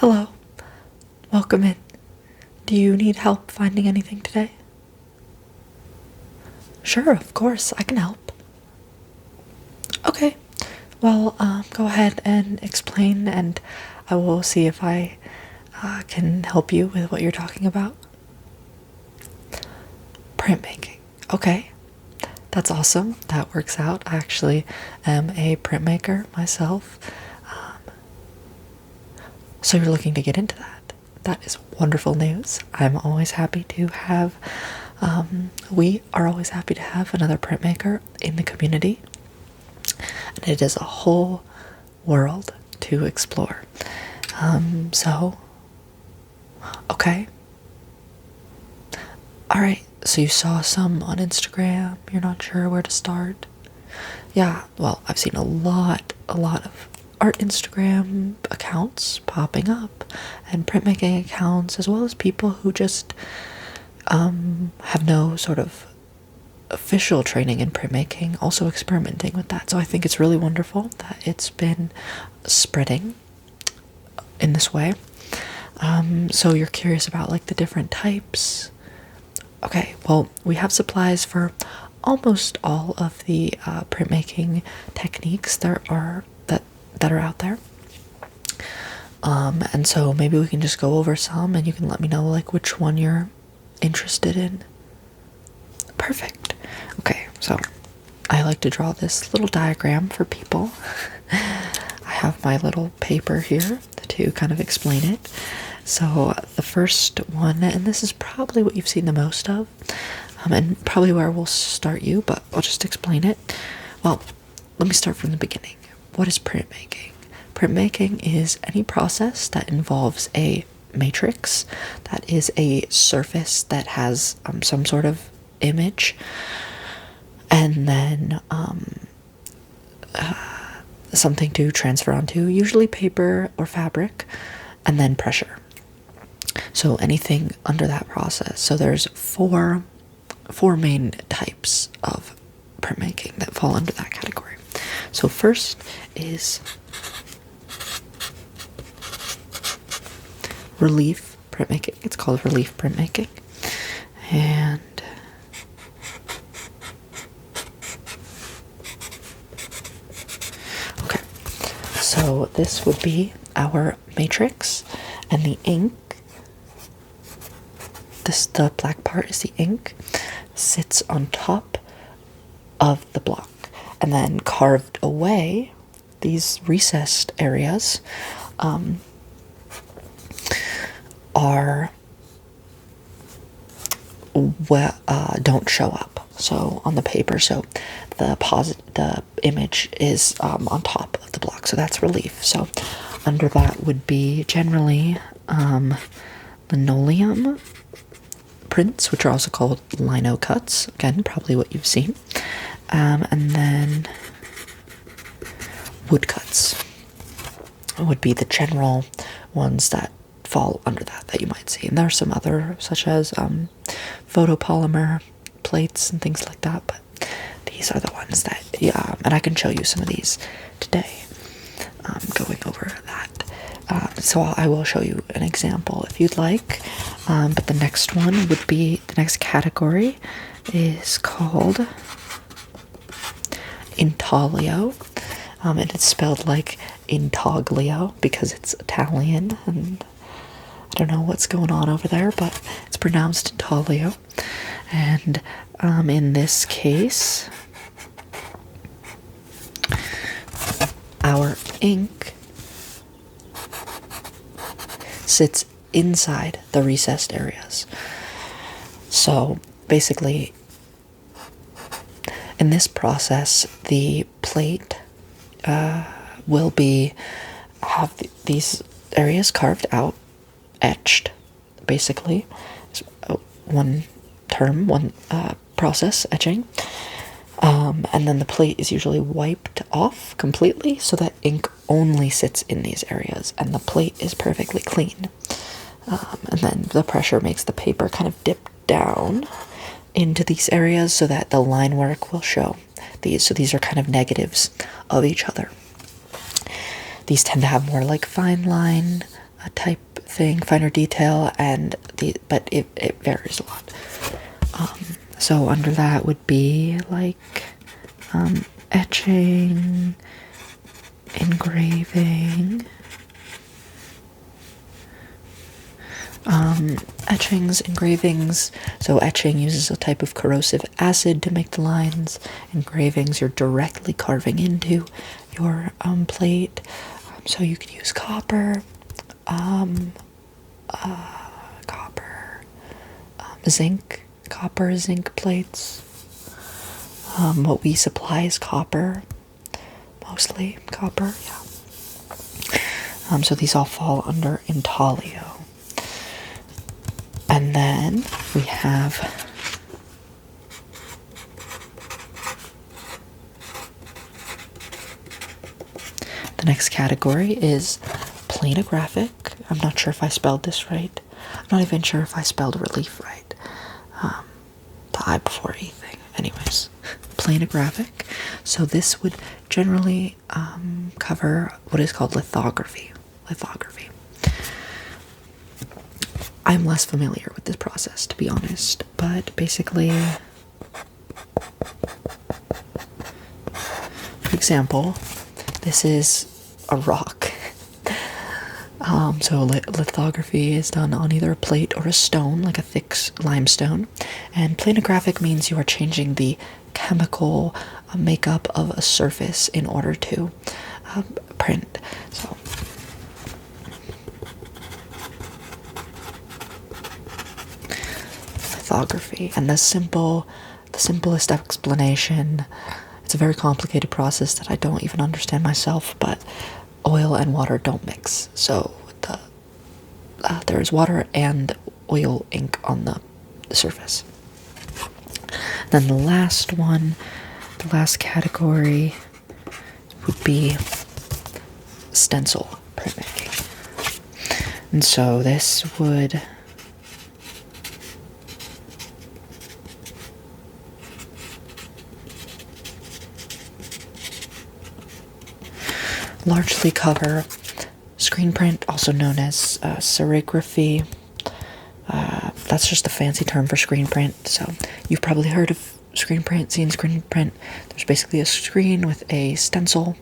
Hello. Welcome in. Do you need help finding anything today? Sure, of course, I can help. Okay. Well, go ahead and explain, and I will see if I can help you with what you're talking about. Printmaking. Okay. That's awesome. That works out. I actually am a printmaker myself. So you're looking to get into that. That is wonderful news. I'm always happy to have, we are always happy to have another printmaker in the community. And it is a whole world to explore. Okay. Alright, so you saw some on Instagram, you're not sure where to start. Yeah, well, I've seen a lot of art Instagram accounts popping up, and printmaking accounts, as well as people who just have no sort of official training in printmaking, also experimenting with that. So I think it's really wonderful that it's been spreading in this way. So you're curious about like the different types. Okay, well, we have supplies for almost all of the printmaking techniques that are out there. And so maybe we can just go over some, and you can let me know like which one you're interested in. Perfect. Okay, so I like to draw this little diagram for people. I have my little paper here to kind of explain it. So the first one, and this is probably what you've seen the most of, and probably where we'll start you, but I'll just explain it. Well, let me start from the beginning. What is printmaking? Printmaking is any process that involves a matrix, that is a surface that has some sort of image, and then something to transfer onto, usually paper or fabric, and then pressure. So anything under that process. So there's four main types of printmaking that fall under that category. So first is relief printmaking. It's called relief printmaking. And okay, so this would be our matrix, and the ink, the black part is the ink, sits on top of the block, and then carved away, these recessed areas don't show up so on the paper, so the image is on top of the block, so that's relief. So under that would be generally linoleum prints, which are also called lino cuts, again probably what you've seen, and then woodcuts would be the general ones that fall under that you might see. And there are some other, such as photopolymer plates and things like that, but these are the ones that, yeah, and I can show you some of these today, going over that. So I will show you an example if you'd like, but the next one would be, the next category is called intaglio, and it's spelled like intaglio because it's Italian, and I don't know what's going on over there, but it's pronounced intaglio. And in this case, our ink sits inside the recessed areas. So basically, in this process, the plate will have these areas carved out, etched, basically. One process, etching. And then the plate is usually wiped off completely so that ink only sits in these areas and the plate is perfectly clean. And then the pressure makes the paper kind of dip down into these areas so that the line work will show these. So these are kind of negatives of each other. These tend to have more like fine line type thing, finer detail, but it varies a lot. So under that would be like etching, engraving, etchings, engravings. So etching uses a type of corrosive acid to make the lines. Engravings, you're directly carving into your plate. So you could use copper, zinc plates. What we supply is copper, mostly copper, yeah. So these all fall under intaglio. And then we have the next category is planographic. I'm not sure if I spelled this right. I'm not even sure if I spelled relief right. The I before E thing. Anyways, planographic. So this would generally cover what is called lithography. I'm less familiar with this process, to be honest, but basically, for example, this is a rock. So lithography is done on either a plate or a stone, like a thick limestone, and planographic means you are changing the chemical makeup of a surface in order to print. So lithography, and the simplest explanation, it's a very complicated process that I don't even understand myself, but oil and water don't mix. So there is water and oil ink on the surface. Then the last category would be stencil printmaking. And so this would largely cover screen print, also known as serigraphy. That's just a fancy term for screen print. So you've probably heard of screen print, seen screen print. There's basically a screen with a stencil,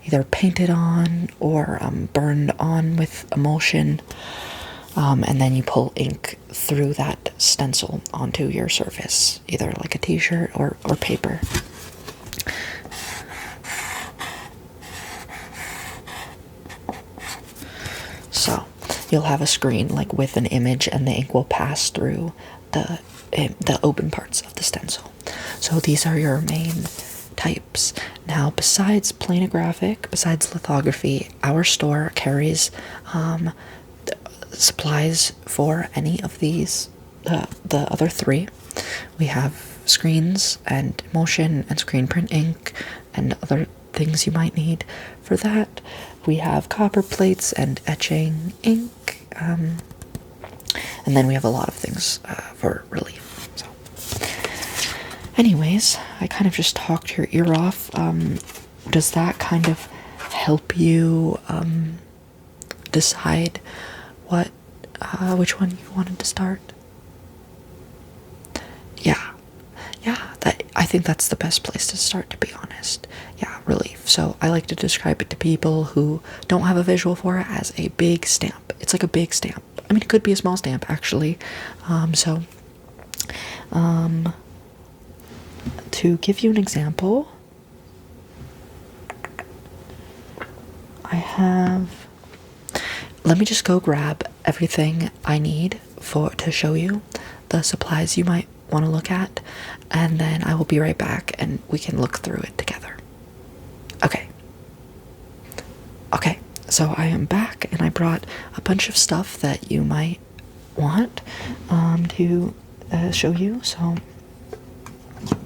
either painted on or burned on with emulsion, and then you pull ink through that stencil onto your surface, either like a t-shirt or paper. So you'll have a screen like with an image, and the ink will pass through the open parts of the stencil. So these are your main types. Now, besides planographic, besides lithography, our store carries supplies for any of these, the other three. We have screens and emulsion and screen print ink and other things you might need for that. We have copper plates and etching ink, and then we have a lot of things for relief. So, anyways, I kind of just talked your ear off. Does that kind of help you decide which one you wanted to start? Yeah, I think that's the best place to start, to be honest. Yeah, relief. So I like to describe it to people who don't have a visual for it as a big stamp. It's like a big stamp. I mean, it could be a small stamp, actually. To give you an example, let me just go grab everything I need to show you the supplies you might want to look at, and then I will be right back and we can look through it together. Okay, so I am back, and I brought a bunch of stuff that you might want to show you. So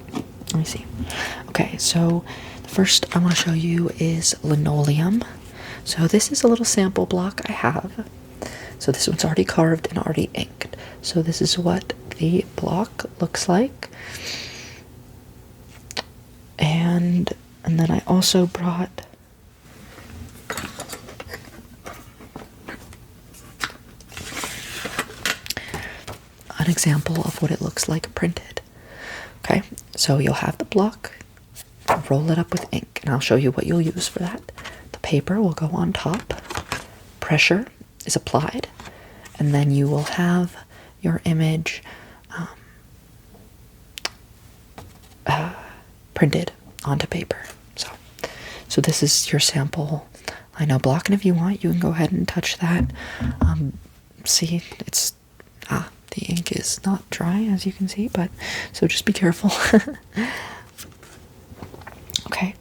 let me see. Okay, so the first I want to show you is linoleum. So this is a little sample block I have. So this one's already carved and already inked. So this is what the block looks like. And then I also brought an example of what it looks like printed. Okay, so you'll have the block, roll it up with ink, and I'll show you what you'll use for that. The paper will go on top, pressure is applied, and then you will have your image printed onto paper. So this is your sample lino block, and if you want, you can go ahead and touch that. See, it's the ink is not dry, as you can see, but so just be careful. Okay.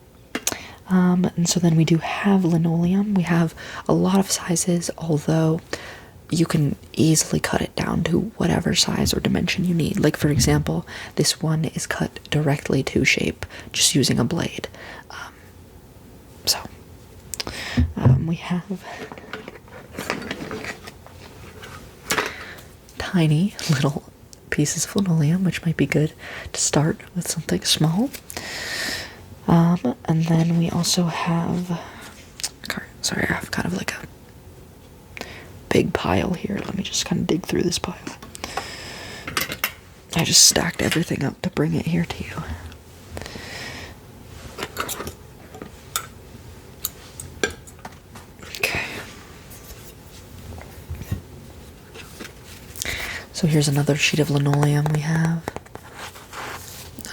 And so then we do have linoleum. We have a lot of sizes, although you can easily cut it down to whatever size or dimension you need. Like, for example, this one is cut directly to shape just using a blade. We have tiny little pieces of linoleum, which might be good to start with something small. And then we also have, sorry, I have kind of like a big pile here. Let me just kind of dig through this pile. I just stacked everything up to bring it here to you. Okay. So here's another sheet of linoleum we have.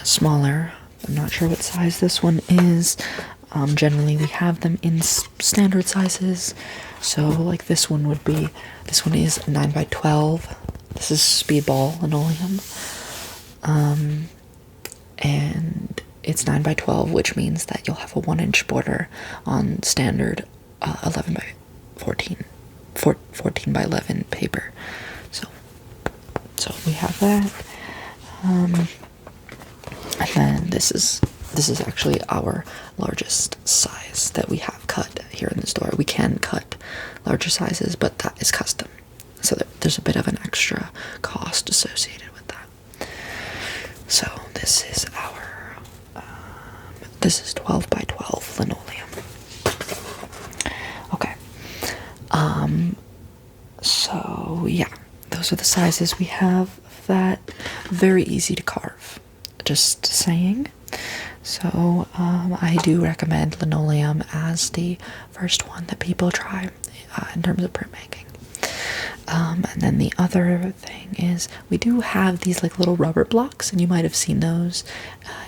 Smaller. I'm not sure what size this one is. Generally we have them in standard sizes. So like this one is 9 by 12. This is speedball linoleum. And it's 9 by 12, which means that you'll have a 1-inch border on standard 11 by 14 by 11 paper. So we have that. And then this is actually our largest size that we have cut here in the store. We can cut larger sizes, but that is custom. So there's a bit of an extra cost associated with that. So this is this is 12 by 12 linoleum. Okay. So yeah, those are the sizes we have of that. Very easy to carve. Just saying. So I do recommend linoleum as the first one that people try in terms of printmaking. And then the other thing is we do have these like little rubber blocks, and you might have seen those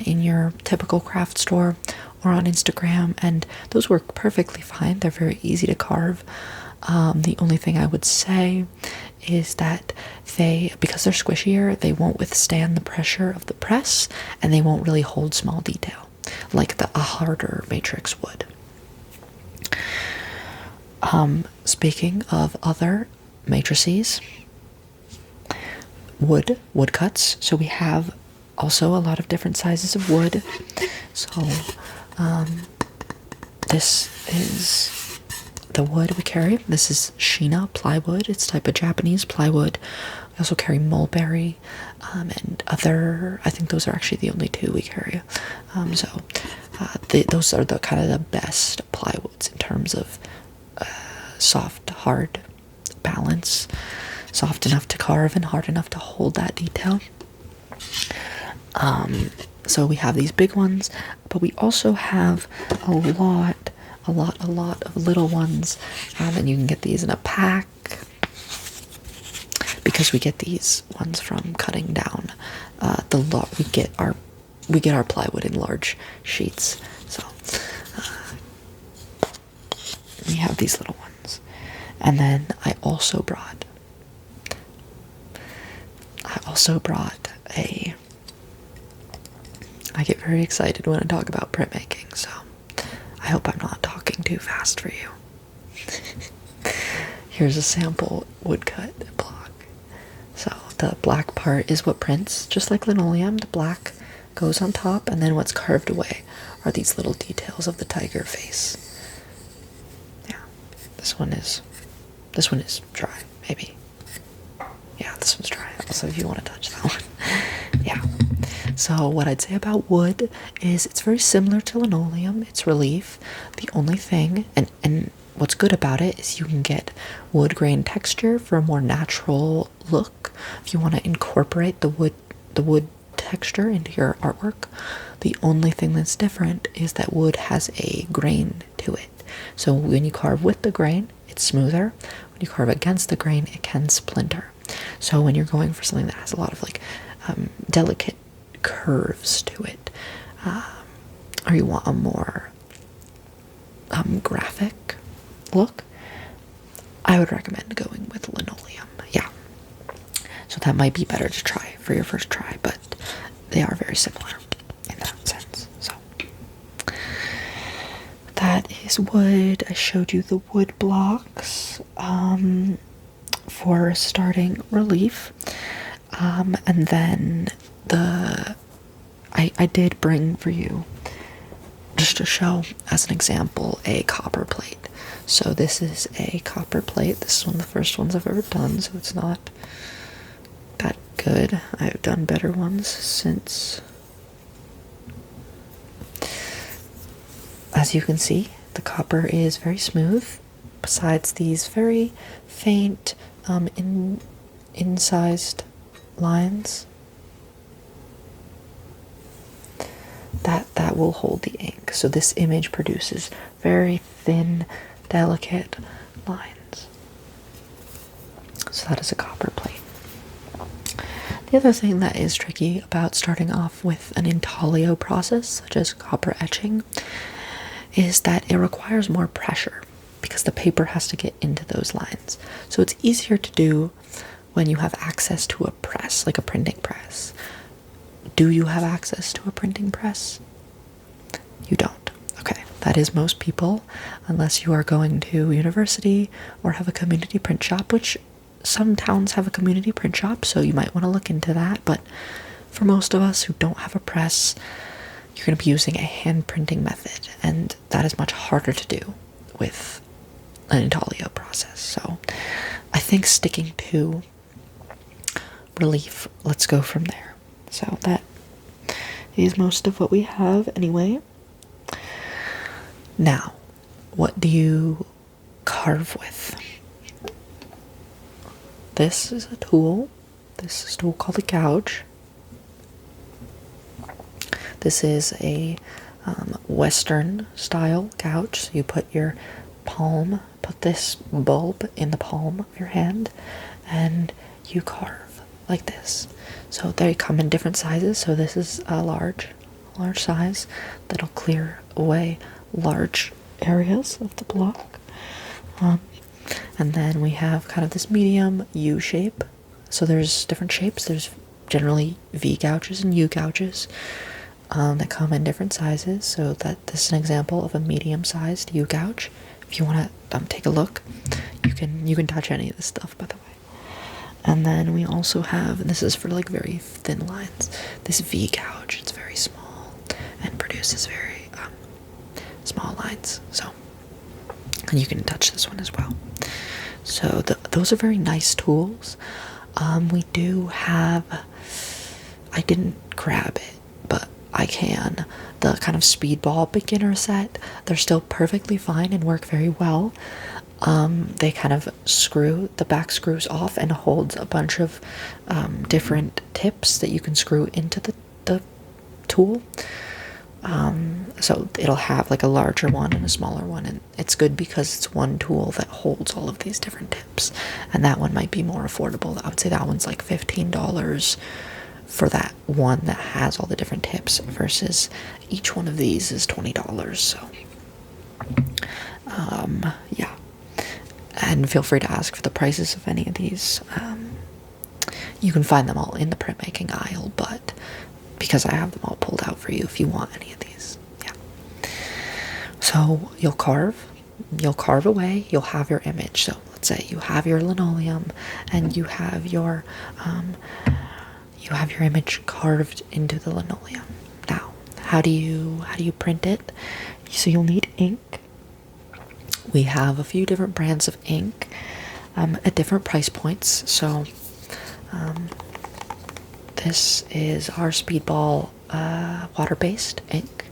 in your typical craft store or on Instagram, and those work perfectly fine. They're very easy to carve. The only thing I would say is that because they're squishier, they won't withstand the pressure of the press, and they won't really hold small detail like a harder matrix would. Speaking of other matrices, wood cuts. So we have also a lot of different sizes of wood. So this is the wood we carry. This is Shina plywood. It's a type of Japanese plywood. We also carry mulberry and other, I think those are actually the only two we carry. Those are the kind of the best plywoods in terms of soft, hard balance. Soft enough to carve and hard enough to hold that detail. So we have these big ones, but we also have a lot of little ones, and you can get these in a pack because we get these ones from cutting down we get our plywood in large sheets. So we have these little ones, and then I also brought I get very excited when I talk about printmaking, so I hope I'm not talking too fast for you. Here's a sample woodcut block. So the black part is what prints, just like linoleum. The black goes on top, and then what's carved away are these little details of the tiger face. Yeah, this one is dry, maybe. Yeah, this one's dry, so if you want to touch that one. Yeah. So what I'd say about wood is it's very similar to linoleum. It's relief. The only thing, and what's good about it is you can get wood grain texture for a more natural look. If you want to incorporate the wood texture into your artwork, the only thing that's different is that wood has a grain to it. So when you carve with the grain, it's smoother. When you carve against the grain, it can splinter. So when you're going for something that has a lot of like delicate curves to it, or you want a more graphic look, I would recommend going with linoleum. Yeah. So that might be better to try for your first try, but they are very similar in that sense. So that is wood. I showed you the wood blocks for starting relief. And then I did bring for you, just to show as an example, a copper plate. So this is a copper plate. This is one of the first ones I've ever done, so it's not that good. I've done better ones since. As you can see, the copper is very smooth, besides these very faint incised lines that will hold the ink. So this image produces very thin, delicate lines. So that is a copper plate. The other thing that is tricky about starting off with an intaglio process, such as copper etching, is that it requires more pressure because the paper has to get into those lines. So it's easier to do when you have access to a press, like a printing press. Do you have access to a printing press? You don't. Okay, that is most people, unless you are going to university or have a community print shop, which some towns have a community print shop, so you might want to look into that. But for most of us who don't have a press, you're going to be using a hand printing method, and that is much harder to do with an intaglio process. So I think sticking to relief, let's go from there. So that is most of what we have anyway. Now, what do you carve with? This is a tool. This is a tool called a gouge. This is a Western style gouge. So you put your palm, put this bulb in the palm of your hand, and you carve like this. So they come in different sizes. So this is a large size that'll clear away large areas of the block. And then we have kind of this medium U shape. So there's different shapes. There's generally V gouges and U gouges that come in different sizes. So that this is an example of a medium-sized U gouge. If you want to take a look, you can touch any of this stuff, by the way. And then we also have, and this is for like very thin lines, this V gouge. It's very small and produces very small lines. So, and you can touch this one as well. So those are very nice tools. We do have, I didn't grab it, but I can, the kind of speedball beginner set. They're still perfectly fine and work very well. They kind of screw, the back screws off and holds a bunch of different tips that you can screw into the tool. So it'll have like a larger one and a smaller one, and it's good because it's one tool that holds all of these different tips, and that one might be more affordable. I would say that one's like $15 for that one that has all the different tips, versus each one of these is $20. So yeah, and feel free to ask for the prices of any of these. You can find them all in the printmaking aisle, but because I have them all pulled out for you if you want any of these. Yeah. So you'll carve away, you'll have your image. So let's say you have your linoleum and you have your image carved into the linoleum. Now, how do you print it? So you'll need ink. We have a few different brands of ink at different price points. So this is our Speedball water-based ink.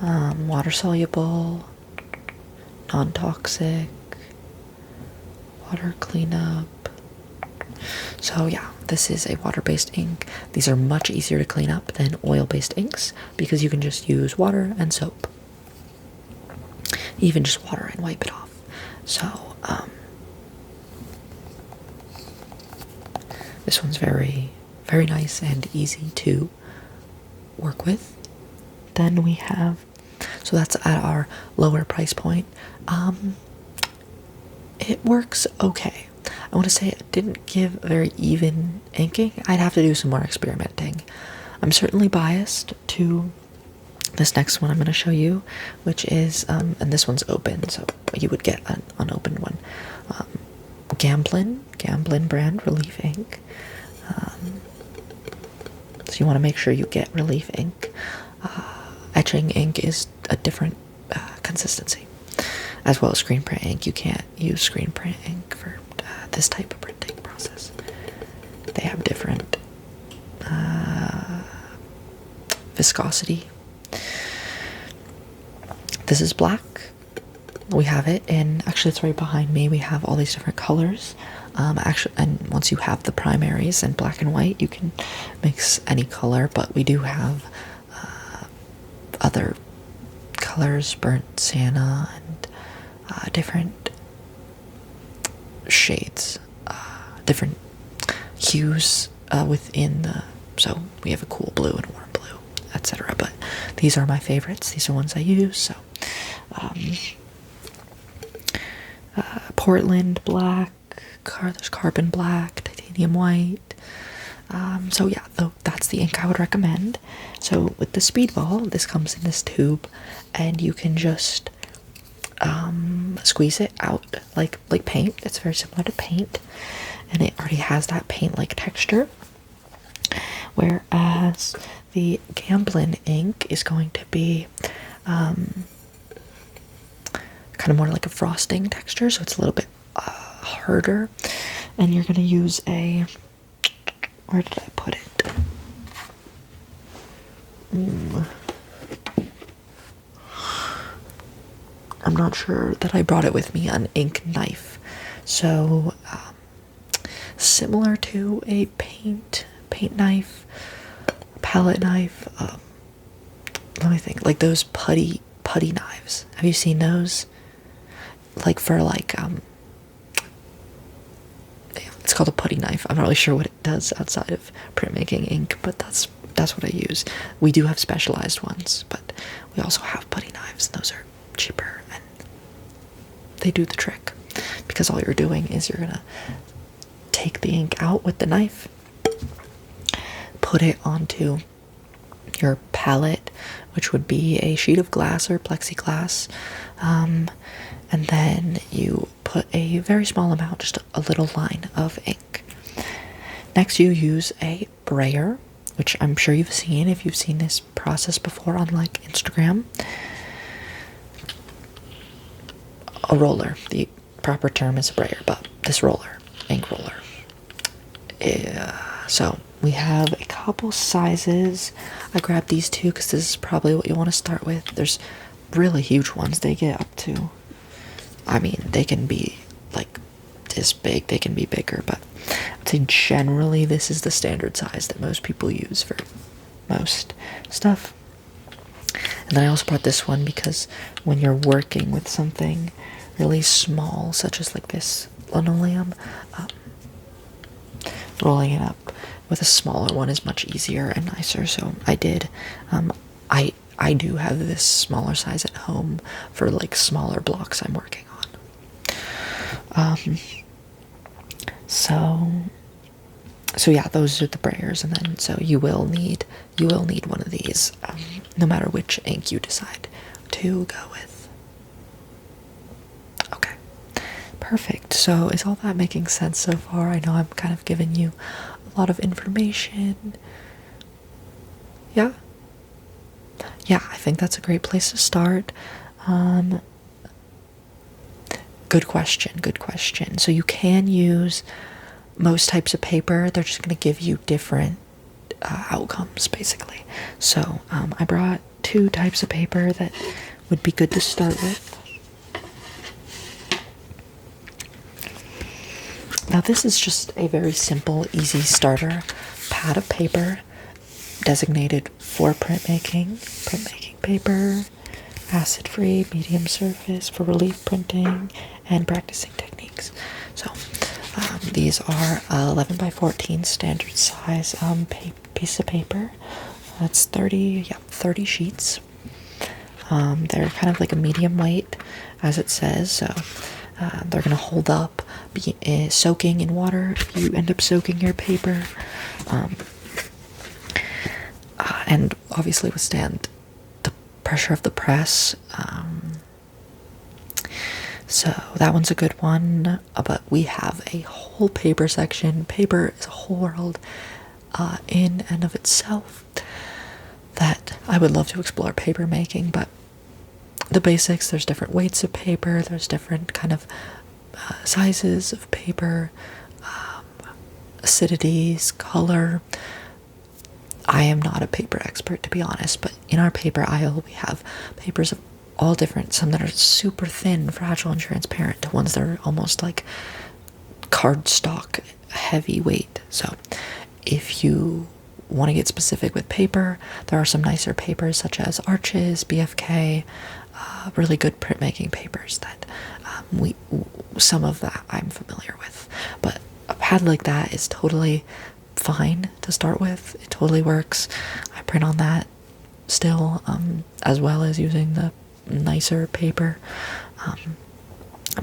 Water-soluble, non-toxic, water cleanup. So yeah, this is a water-based ink. These are much easier to clean up than oil-based inks because you can just use water and soap. Even just water and wipe it off. So, this one's very, very nice and easy to work with. Then we have, so that's at our lower price point. It works okay. I want to say it didn't give very even inking. I'd have to do some more experimenting. I'm certainly biased to this next one I'm going to show you, which is, and this one's open, so you would get an unopened one. Gamblin brand Relief ink. So you want to make sure you get Relief ink. Etching ink is a different consistency, as well as screen print ink. You can't use screen print ink for this type of printing process. They have different viscosity. This is black. We have it in, actually it's right behind me, we have all these different colors. Actually, and once you have the primaries in black and white, you can mix any color, but we do have other colors, burnt sienna, and different shades, different hues within the, so we have a cool blue and warm blue, etc. But these are my favorites. These are ones I use. So Portland black, there's carbon black, titanium white. So yeah, that's the ink I would recommend. So with the Speedball, this comes in this tube, and you can just squeeze it out like paint. It's very similar to paint, and it already has that paint-like texture. Whereas the Gamblin ink is going to be kind of more like a frosting texture, so it's a little bit harder. And you're going to use a, where did I put it? I'm not sure that I brought it with me, an ink knife. So similar to a paint knife, palette knife. Let me think, like those putty knives. Have you seen those? Like for it's called a putty knife. I'm not really sure what it does outside of printmaking ink, but that's what I use. We do have specialized ones, but we also have putty knives, and those are cheaper, and they do the trick, because all you're doing is you're gonna take the ink out with the knife, put it onto your palette, which would be a sheet of glass or plexiglass, and then you put a very small amount, just a little line of ink. Next, you use a brayer, which I'm sure you've seen if you've seen this process before on like Instagram. A roller, the proper term is a brayer, but this roller, ink roller. So we have a couple sizes. I grabbed these two because this is probably what you want to start with. There's really huge ones. They get up to, I mean, they can be like this big, they can be bigger, but I'd say generally this is the standard size that most people use for most stuff. And then I also brought this one because when you're working with something really small, such as like this linoleum, rolling it up with a smaller one is much easier and nicer. So I did. I do have this smaller size at home for like smaller blocks I'm working on. So yeah, those are the brayers, and then so you will need one of these, no matter which ink you decide to go with. Okay, perfect. So is all that making sense so far? I know I'm kind of giving you a lot of information. Yeah, I think that's a great place to start. Good question. So you can use most types of paper. They're just going to give you different outcomes, basically. So I brought two types of paper that would be good to start with. Now this is just a very simple, easy starter pad of paper designated for printmaking paper, acid-free, medium surface for relief printing and practicing techniques. So these are 11 by 14 standard size piece of paper. That's 30 sheets. They're kind of like a medium weight, as it says, so they're going to hold up, soaking in water if you end up soaking your paper, and obviously withstand the pressure of the press. So that one's a good one, but we have a whole paper section. Paper is a whole world in and of itself that I would love to explore paper making, but the basics, there's different weights of paper, there's different kind of sizes of paper, acidities, color. I am not a paper expert, to be honest, but in our paper aisle we have papers of all different, some that are super thin, fragile, and transparent, to ones that are almost like cardstock heavy weight. So if you want to get specific with paper, there are some nicer papers such as Arches, BFK, really good printmaking papers that some of that I'm familiar with. But a pad like that is totally fine to start with. It totally works. I print on that still, as well as using the nicer paper.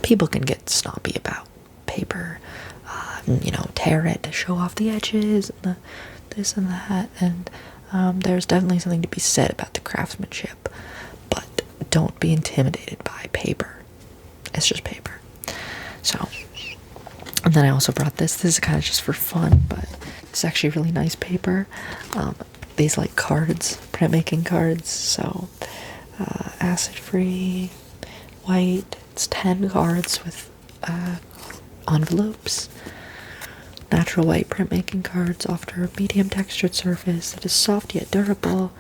People can get snobby about paper, tear it to show off the edges and the this and that, and there's definitely something to be said about the craftsmanship, but don't be intimidated by paper. It's just paper. So, and then I also brought this is kind of just for fun, but it's actually really nice paper. These like cards, printmaking cards, so acid-free, white. It's 10 cards with envelopes. Natural white printmaking cards offer a medium textured surface that is soft yet durable.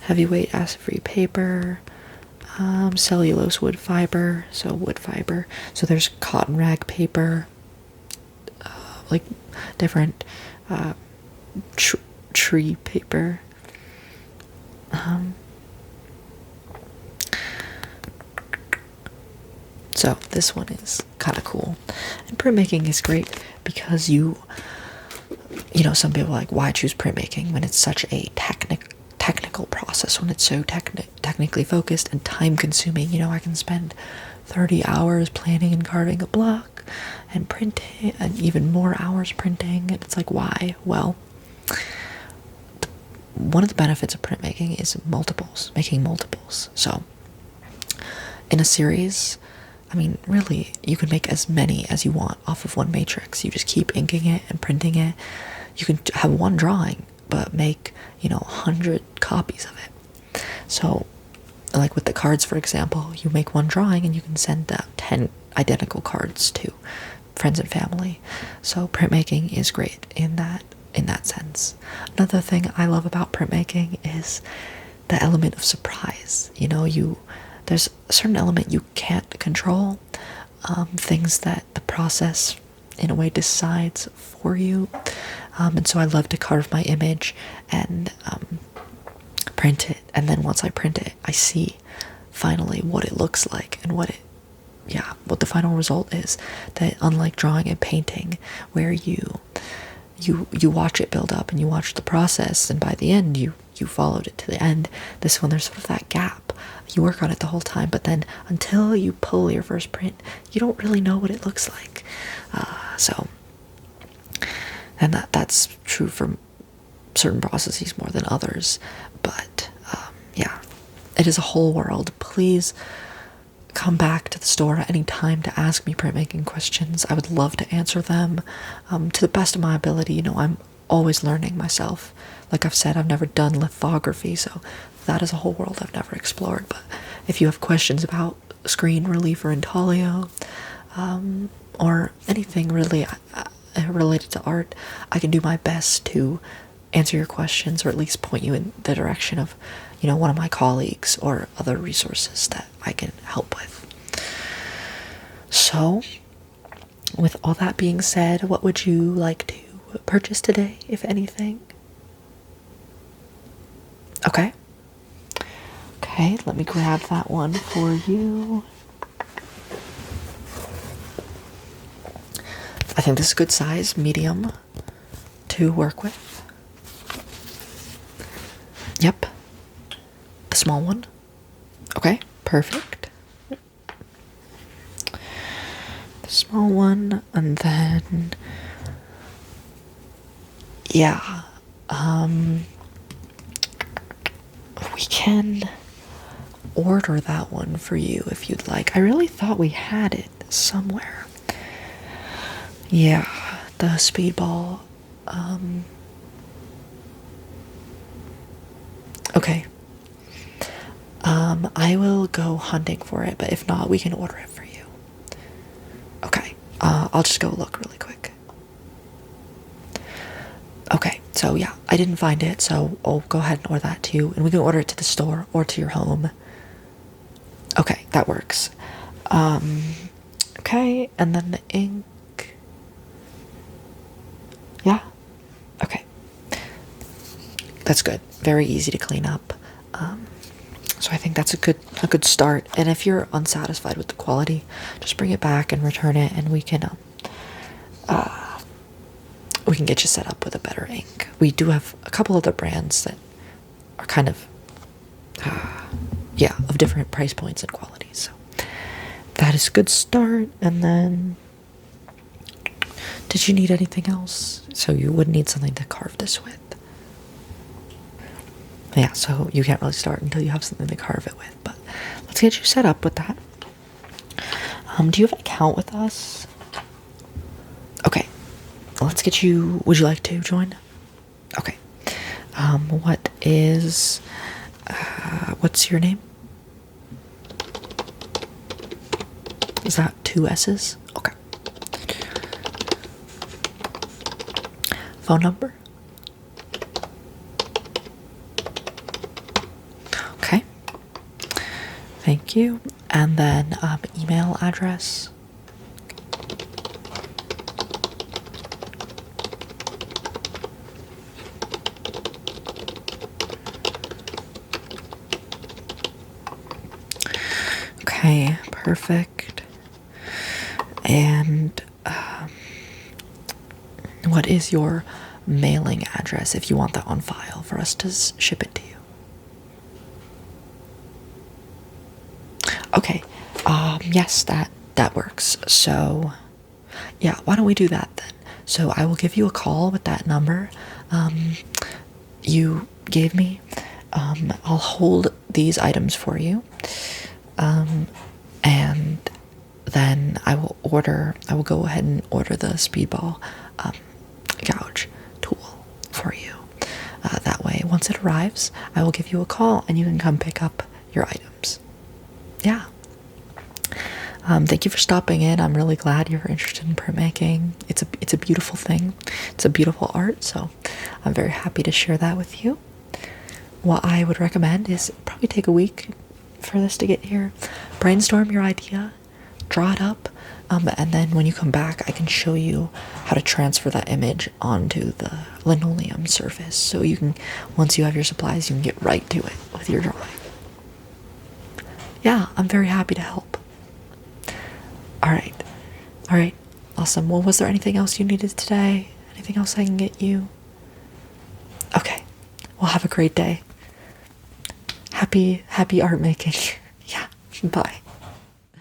Heavyweight acid-free paper. Cellulose wood fiber, so wood fiber. So there's cotton rag paper, like different tree paper. So this one is kind of cool. And printmaking is great because you know, some people are like, why choose printmaking when it's such a technical process, when it's so technically focused and time consuming. You know, I can spend 30 hours planning and carving a block and printing, and even more hours printing, and it's like, why? Well, one of the benefits of printmaking is making multiples. So in a series, I mean, really, you can make as many as you want off of one matrix. You just keep inking it and printing it. You can have one drawing, but make, 100 copies of it. So, like with the cards, for example, you make one drawing and you can send 10 identical cards to friends and family. So printmaking is great in that sense. Another thing I love about printmaking is the element of surprise. There's a certain element you can't control, things that the process in a way decides for you, and so I love to carve my image and print it, and then once I print it, I see finally what it looks like and what the final result is. That unlike drawing and painting, where you watch it build up and you watch the process, and by the end you followed it to the end. This one, there's sort of that gap. You work on it the whole time, but then until you pull your first print, you don't really know what it looks like. And that's true for certain processes more than others. But it is a whole world. Please come back to the store at any time to ask me printmaking questions. I would love to answer them to the best of my ability. I'm always learning myself. Like I've said, I've never done lithography, so that is a whole world I've never explored. But if you have questions about screen relief or intaglio, or anything really related to art, I can do my best to answer your questions, or at least point you in the direction of, one of my colleagues or other resources that I can help with. So, with all that being said, what would you like to purchase today, if anything? Okay. Okay, let me grab that one for you. I think this is a good size, medium, to work with. Yep. The small one. Okay, perfect. The small one, and then yeah, we can order that one for you if you'd like. I really thought we had it somewhere. Yeah, the speedball. Okay. I will go hunting for it, but if not, we can order it for you. Okay. I'll just go look really quick. Okay, so yeah, I didn't find it, so I'll go ahead and order that too, and we can order it to the store or to your home. Okay, that works. Okay, and then the ink. Yeah. Okay. That's good. Very easy to clean up. So I think that's a good start. And if you're unsatisfied with the quality, just bring it back and return it, and we can get you set up with a better ink. We do have a couple other brands that are kind of yeah, of different price points and qualities. So that is a good start. And then, did you need anything else? So you would need something to carve this with. Yeah, so you can't really start until you have something to carve it with, but let's get you set up with that. Do you have an account with us? Okay, let's get you, would you like to join? Okay. What's your name? Is that 2 S's? Okay. Phone number? Okay. Thank you. And then email address? Okay, perfect. And what is your mailing address if you want that on file for us to ship it to you? Okay, yes, that works. So, yeah, why don't we do that then? So I will give you a call with that number you gave me. I'll hold these items for you. And then I will go ahead and order the speedball gouge tool for you. That way, once it arrives, I will give you a call and you can come pick up your items. Yeah. Thank you for stopping in. I'm really glad you're interested in printmaking. It's a beautiful thing. It's a beautiful art, so I'm very happy to share that with you. What I would recommend is probably take a week for this to get here. Brainstorm your idea, draw it up, and then when you come back, I can show you how to transfer that image onto the linoleum surface. So you can, once you have your supplies, you can get right to it with your drawing. Yeah, I'm very happy to help. All right, awesome. Well, was there anything else you needed today? Anything else I can get you? Okay, well, have a great day. Happy art making. Yeah, bye.